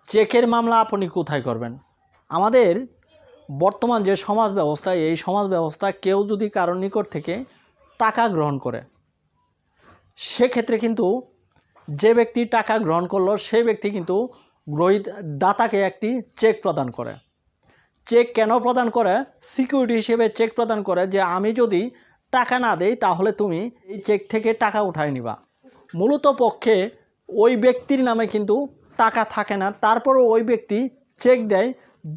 চেকের মামলা আপনি কোথায় করবেন? আমাদের বর্তমান যে সমাজ ব্যবস্থা, এই সমাজ ব্যবস্থা কেউ যদি কারোর নিকট থেকে টাকা গ্রহণ করে, সেক্ষেত্রে কিন্তু যে ব্যক্তি টাকা গ্রহণ করলো সেই ব্যক্তি কিন্তু দাতাকে একটি চেক প্রদান করে। চেক কেন প্রদান করে? সিকিউরিটি হিসেবে চেক প্রদান করে যে আমি যদি টাকা না দেই তাহলে তুমি এই চেক থেকে টাকা উঠায় নিবা। মূলত পক্ষে ওই ব্যক্তির নামে কিন্তু টাকা থাকে না, তারপরও ওই ব্যক্তি চেক দেয়।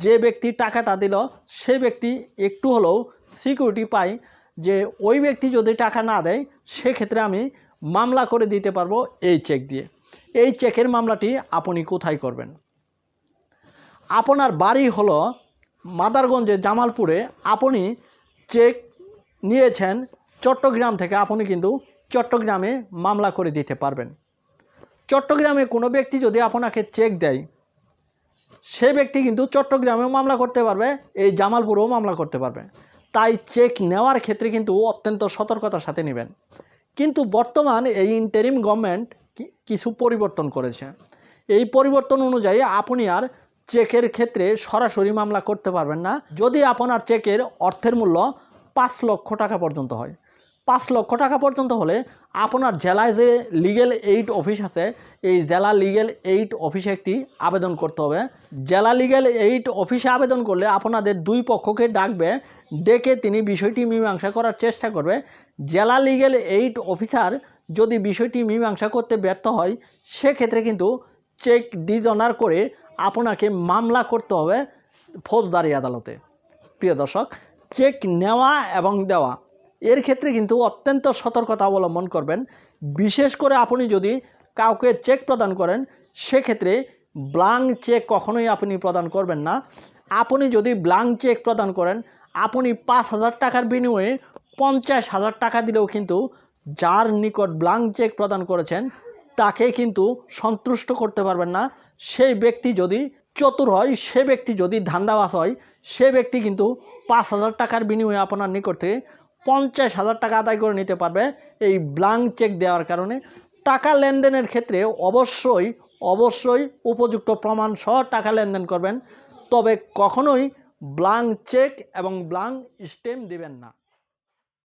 যে ব্যক্তি টাকাটা দিল সে ব্যক্তি একটু হলেও সিকিউরিটি পায় যে ওই ব্যক্তি যদি টাকা না দেয় সেক্ষেত্রে আমি মামলা করে দিতে পারবো এই চেক দিয়ে। এই চেকের মামলাটি আপনি কোথায় করবেন? আপনার বাড়ি হলো মাদারগঞ্জে জামালপুরে, আপনি চেক নিয়েছেন চট্টগ্রাম থেকে, আপনি কিন্তু চট্টগ্রামে মামলা করে দিতে পারবেন। চট্টগ্রামে কোনো ব্যক্তি যদি আপনাকে চেক দেয় সে ব্যক্তি কিন্তু চট্টগ্রামেও মামলা করতে পারবে, এই জামালপুরেও মামলা করতে পারবে। তাই চেক নেওয়ার ক্ষেত্রে কিন্তু অত্যন্ত সতর্কতার সাথে নেবেন। কিন্তু বর্তমান এই ইন্টারিম গভর্নমেন্ট কিছু পরিবর্তন করেছে। এই পরিবর্তন অনুযায়ী আপনি আর চেকের ক্ষেত্রে সরাসরি মামলা করতে পারবেন না যদি আপনার চেকের অর্থের মূল্য 5 লক্ষ টাকা পর্যন্ত হয়। 5 লক্ষ টাকা পর্যন্ত হলে আপনার জেলায় যে লিগ্যাল এইড অফিস আছে, এই জেলা লিগ্যাল এইড অফিসে একটি আবেদন করতে হবে। জেলা লিগ্যাল এইড অফিসে আবেদন করলে আপনাদের দুই পক্ষকে ডাকবে, ডেকে তিনি বিষয়টি মীমাংসা করার চেষ্টা করবে। জেলা লিগ্যাল এইড অফিসার যদি বিষয়টি মীমাংসা করতে ব্যর্থ হয় সেক্ষেত্রে কিন্তু চেক ডিজঅনার করে আপনাকে মামলা করতে হবে ফৌজদারি আদালতে। প্রিয় দর্শক, চেক নেওয়া এবং দেওয়া এর ক্ষেত্রে কিন্তু অত্যন্ত সতর্কতা অবলম্বন করবেন। বিশেষ করে আপনি যদি কাউকে চেক প্রদান করেন সেক্ষেত্রে ব্ল্যাঙ্ক চেক কখনোই আপনি প্রদান করবেন না। আপনি যদি ব্ল্যাঙ্ক চেক প্রদান করেন, আপনি 5,000 টাকার বিনিময়ে 50,000 টাকা দিলেও কিন্তু যার নিকট ব্ল্যাঙ্ক চেক প্রদান করেছেন তাকে কিন্তু সন্তুষ্ট করতে পারবেন না। সেই ব্যক্তি যদি চতুর হয়, সে ব্যক্তি যদি ধান্দাবাজ হয়, সে ব্যক্তি কিন্তু 5,000 টাকার বিনিময়ে আপনার নিকট থেকে 50,000 টাকা আদায় করে নিতে পারবে এই ব্ল্যাঙ্ক চেক দেওয়ার কারণে। টাকা লেনদেনের ক্ষেত্রে অবশ্যই উপযুক্ত প্রমাণ সহ টাকা লেনদেন করবেন, তবে কখনোই ব্ল্যাঙ্ক চেক এবং ব্ল্যাঙ্ক স্ট্যাম্প দিবেন না।